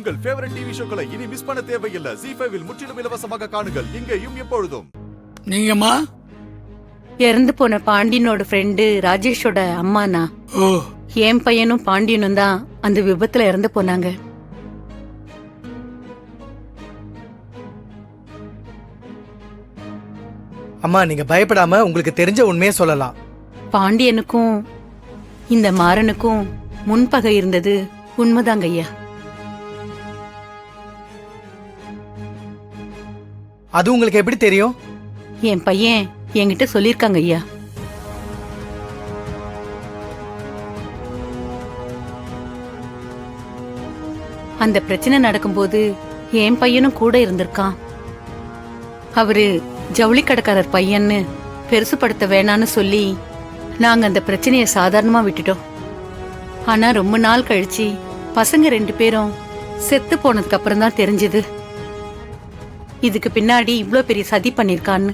உங்கள் favourite TV ஷோக்களை இனி miss பண்ண தேவையில்லை. ஜீ5 இல் முற்றிலும் இலவசமாக காணுங்கள். இங்கேயும் எப்பொழுதும். நீங்கம்மா? இறந்து போன பாண்டியனோட ஃப்ரெண்டு ராஜேஷோட அம்மாண்ணா. ஓ, என் பையனும் பாண்டியனும் தான் அந்த விபத்துல இறந்து போனாங்க. அம்மா, நீங்க பயப்படாம உங்களுக்கு தெரிஞ்ச உண்மையே சொல்லலாம். பாண்டியனுக்கும் இந்த மாறனுக்கும் முன்பகை இருந்தது உண்மைதாங்க ஐயா. அது உங்களுக்கு எப்படி தெரியும்? என் பையன் என்கிட்ட சொல்லிருக்காங்க ஐயா. அந்த பிரச்சனை நடக்கும்போது என் பையனும் கூட இருந்திருக்கான். அவரு ஜவுளி கடைக்காரர் பையன்னு பெருசுப்படுத்த வேணான்னு சொல்லி நாங்க அந்த பிரச்சனைய சாதாரணமா விட்டுட்டோம். ஆனா ரொம்ப நாள் கழிச்சு பசங்க 2 பேரும் செத்து போனதுக்கு அப்புறம் தான் தெரிஞ்சது இதுக்கு பின்னாடி இவ்ளோ பெரிய சதி பண்ணிருக்கான்னு.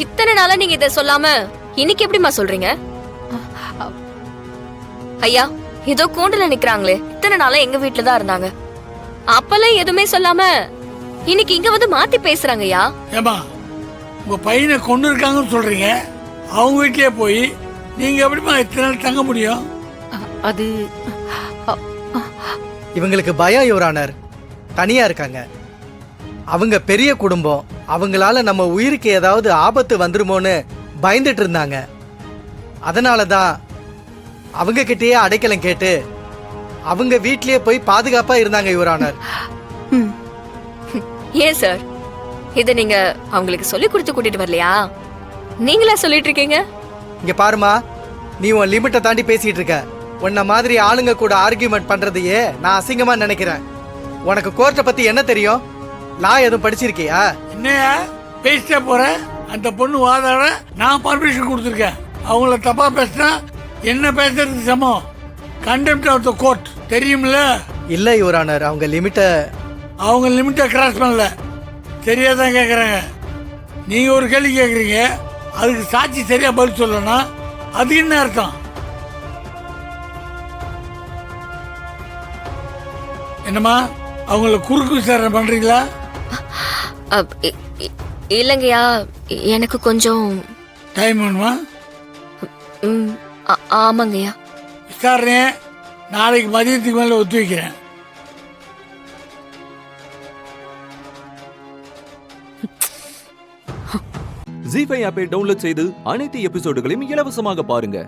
இத்தனை நாளா நீங்க இத சொல்லாம இன்னைக்கு எப்படிமா சொல்றீங்க? ஐயா, ஏதோ கூண்டுல நிக்கிறாங்களே, இத்தனை நாளா எங்க வீட்டுல தான் இருந்தாங்க, அப்பெல்லாம் எதுவுமே சொல்லாம இன்னைக்கு இங்க வந்து மாத்தி பேசுறாங்க. ஐயா, ஏமா உங்க பையனை கொண்டு இருக்காங்கன்னு சொல்றீங்க, அவங்க வீட்லயே போய் நீங்க எப்படிமா இத்தனை நாள் தங்க முடியும்? அது இவங்களுக்கு பயம் யுவரானர். தனியா இருக்காங்க. அவங்க பெரிய குடும்பம். அவங்களால நம்ம உயிருக்கு ஏதாவது ஆபத்து வந்துருமோன்னு பயந்துட்டு இருந்தாங்க. அதனாலதான் அவங்க கிட்டயே அடைக்கலம் கேட்டு அவங்க வீட்லயே போய் பாதுகாப்பா இருந்தாங்க யுவரானர். ஏன் சார் இத நீங்க அவங்களுக்கு சொல்லி கொடுத்து கூட்டிட்டு வரலையா? நீங்களா சொல்லிட்டு இருக்கீங்க? இங்க பாருமா, நீ உன் லிமிட்டை தாண்டி பேசிட்டு இருக்க. உன்ன மாதிரி ஆளுங்க கூட ஆர்கியூமெண்ட் பண்றதையே நான் அசிங்கமா நினைக்கிறேன். உனக்கு கோர்ட்டை பத்தி என்ன தெரியும்? நான் எதுவும் படிச்சிருக்கியா? என்னையா பேசிட்டே போற? அந்த பொண்ணு வாதாட நான் பர்மிஷன் கொடுத்துருக்கேன். அவங்கள தப்பா பேசினா என்ன பேசுறதுக்கு சமம். கண்டெம்ட் ஆஃப் த கோர்ட் தெரியும்ல? இல்ல யுவரானர், அவங்க லிமிட்டை கிராஸ் பண்ணல. சரியாதான் கேட்குறாங்க. நீங்க ஒரு கேள்வி கேட்குறீங்க, அதுக்கு சாட்சி சரியா பதில் சொல்லணும். அது என்ன அர்த்தம்? என்னம்மா, அவங்கள குறுக்கு விசாரணை பண்றீங்களா? இல்லங்கய்யா, எனக்கு கொஞ்சம் டைம் வேணுமா? ஆமாங்கய்யா. விசாரணைய நாளைக்கு மதியத்துக்கு மேல ஒத்தி வைக்கிறேன். ஜீ5 ஆப்பை டவுன்லோட் செய்து அனைத்து எபிசோடுகளையும் இலவசமாக பாருங்க.